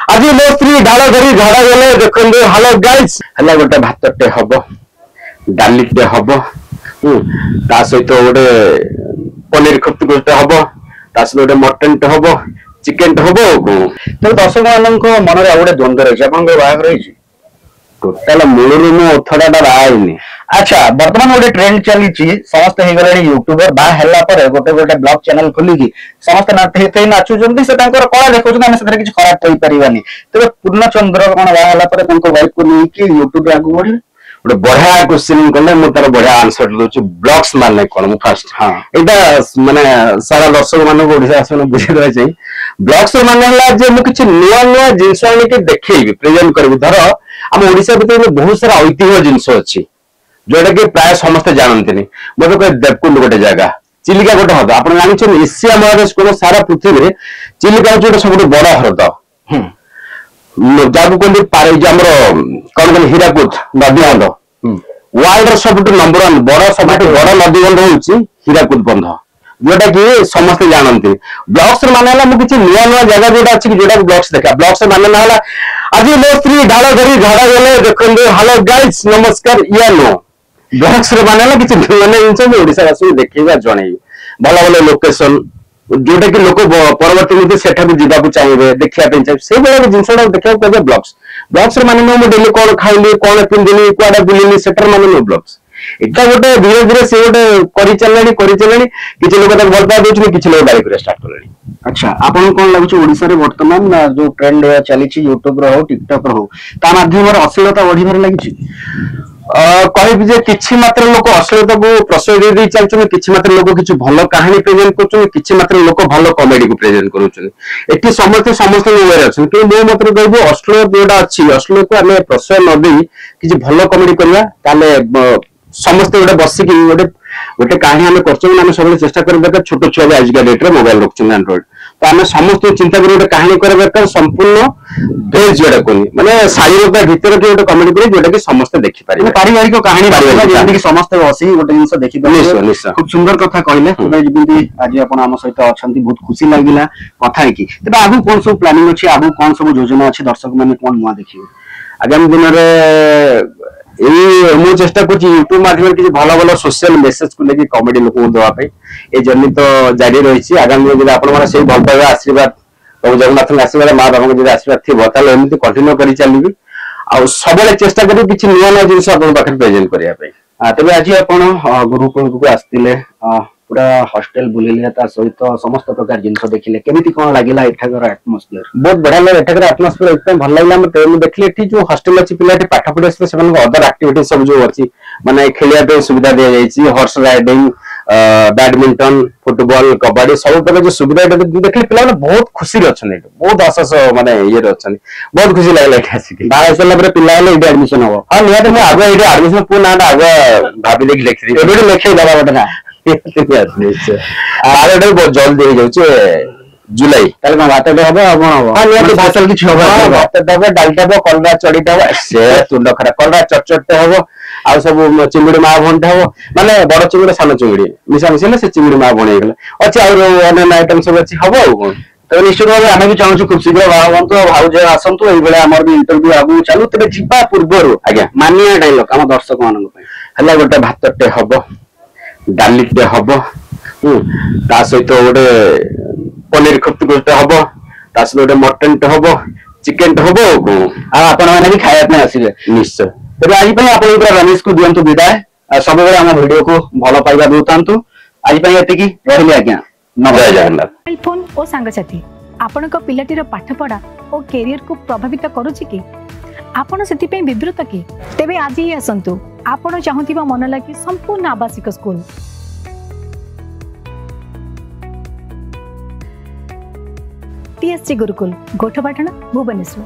आज मो स्त्री डाल धरी झड़ा गले देखो हेलो गाइस है गोटे भातटे हम डालीटे हम ता सहित गोटे पनीर खप्तु गोटे हम ता सहित गोटे मटन टे हम चिकेन टे हम तो दर्शक मान मन में गोटे द्वंद्व रही आप बाहर रही टोटाल मूलर मो थोड़ा बाहनी। अच्छा बर्तमान गोटे ट्रेंड चली समस्त हो गले यूट्यूबर बाहर गोटे गोटे ब्लॉग चैनल खोलिकी समस्त नाचुंट से कला देखुं आम से किसी खराब कही पारानी तेज पूर्णचंद्र कौन बाहर वाइफ को लेकिन यूट्यूब आगे बढ़े गोटे बढ़िया क्वेश्चन कले मुझे बढ़िया आंसर दूसरी ब्लॉग्स माने कौन फास्ट हाँ यहाँ माने सारा दर्शक मानक बुझेदा चाहिए ब्लॉग्स माने मुझे नुआ नुआ जिनस आनिक देखी प्रेजेंट करी धर आम ओडिशा भितर बहुत सारा ऐतिह्य जिनस अच्छी जोटा कि प्राय समस्ते जानते मत कह देवकुंड गोटे जगह चिलिका गोटे ह्रद आप जानते एशिया महादेश को सारा पृथ्वी में चिलिका हूँ गोटे सब बड़ ह्रद जहाँ कहते कौन कहते हीराकुद नदी बंध वर्ल्ड सब नंबर 1 बड़ सब बड़ नदी बंध हूँ हीराकुद बंध जोटा कि समस्ते जानते ब्लॉग्स माने मुझे नुआ नुआ जगह जोटा अच्छी जोटा ब्लॉग्स देखा ब्लॉग्स माने ना आज मो स्त्री डाल धरी झड़ा गले देखो हेलो गाइस नमस्कार या नो ब्लॉग्स माने किसी नुआ नुआ जिन ओडावासी देखा जन भल भल लोकेशन जोटा कि लोक परवर्ती सेठा जावाक चाहिए देखा से जिनसा देखा कह ब्लॉग्स ब्लॉग्स माने मुझे डेली कौन खाइली कौन पिंधिली कुआडे बुलिली सेटर माने नो ब्लॉग्स इटा गोटे धीरे धीरे से गोटे कर किसी लोग भल पाई दे किसी लोग गाड़ी स्टार्ट कले। अच्छा आपन कौन लगुच ओडिशा रे वर्तमान जो ट्रेंड चली यूट्यूब रो टिकटॉक रो ता माध्यम अश्लीलता बढ़िबार लगी कह किसी मात्र लोक अश्लीलता को प्रश्रय दे चलते किसी मात्र लोक किसी भल कहानी प्रेजेंट कर मात्र लोक भल कमेडी को प्रेजेंट कर समस्त समस्त अच्छा कि मो मत कह अश्लील जोटा अच्छी अश्लील को आम प्रश्रय नदी किसी भल कमेडी करवा समस्ते गोटे बसिकी गोटे गोटे कहानी आम कर सब चेष्टा कर छोट छुआ भी आजिका डेट्रे मोबाइल रखुच्च एंड्रॉइड तो आम समस्त चिंता कर गोटे कहानी कर संपूर्ण भेज जोटा कहनी माने शालीनता भितर गोटे कमेडी कर जोटा कि समस्ते देखिपारे पारिवारिक कहानी समस्ते बसी गोटे जिन देखिए खूब सुंदर कथा कहले आज आप आम सहित अच्छा बहुत खुशी लगे कथा कि तेज आगु कौन सब प्लानिंग अच्छी आगु कौन सब योजना अच्छी दर्शक मैंने कौन नुआ देखिए आगामी दिन में मु चेष्टा कर यूट्यूब माध्यम किसी भल भल सोशल मेसेज को लेकिन कमेडी लोक देवाई ये जर्नी तो जारी रही आगामी दिन आप भल पाइबा आशीर्वाद प्रभु जगन्नाथ आशीर्वाद माँ बाबा जो आशीर्वाद थी एमती कंटिन्यू कर चलिए आ सब चेष्टा करी किसी नुआ नुआ जिन पाखे प्रेजेंट करने तेज आज आप गुरुकुल को आसते पूरा हॉस्टल बुलिले सहित समस्त प्रकार जिन देखिले केमिति कौन लगिला एठाकर एटमॉस्फियर बहुत बढ़िया लगे एठाकर एटमॉस्फियर एकदम भल लगला मते देखली एठी जो हॉस्टल अछि पिलाटी पाठ पढे से अदर एक्टिविटी सब जो अछि माने खेलिया पे सुविधा दिया जायछि horse riding badminton football kabaddi सब प्रकार जो सुविधा देखली पिला बहुत खुशी अछन बहुत आशा माने ये अछन बहुत खुशी लागला एठी आसी बाहर सला पर पिला ले एडी एडमिशन हो हां निया मैं आगे एडी एडमिशन पु ना आगे भाभी देख लेखि एडी लेखै दबा बटना बहुत जल्दी हो जुलाई भात भाषा किसी भात दब डाल दब कलरा चढ़ी दब से तुंड खरा कलरा चटचटे हम आ सब चिंगुड़ी माँ भंटे हम माने बड़ चिंगुड़ी सान चिंगुड़ी मिशा मिशे से चिंगुड़ी माँ बन अच्छे आन आइटम सब अच्छी हम आउ तो निश्चित भाव आम भी चाहूँ खूब शीघ्र बाहर भाज आसतु ये आम इंटरव्यू आगू चलू तेज जीवा पूर्व आज्ञा मानिया डायलॉग आम दर्शक मान गोटे भातटे हम डालीटे हम ता सहित गोटे पनीर खप्तु गोटे हम ता सहित गोटे मटन टे हम चिकेन टे हम आपण मैंने भी खाया आसवे निश्चय तेज आज आप रमेश को दिंतु विदाय सब आम भिडियो को भल पाइबा दूतांतु आज ये रही आज्ञा जय जगन्नाथ। फोन और सांगसाथी आपण पिलाटीर पाठपढ़ा और कैरियर को प्रभावित करुच्ची कि आपण से विवृत कि तेबे आज ही आसतु आपण चाहूबा मन लगी संपूर्ण आवासिक स्कूल TSG गुरुकुल गोठपाटण भुवनेश्वर।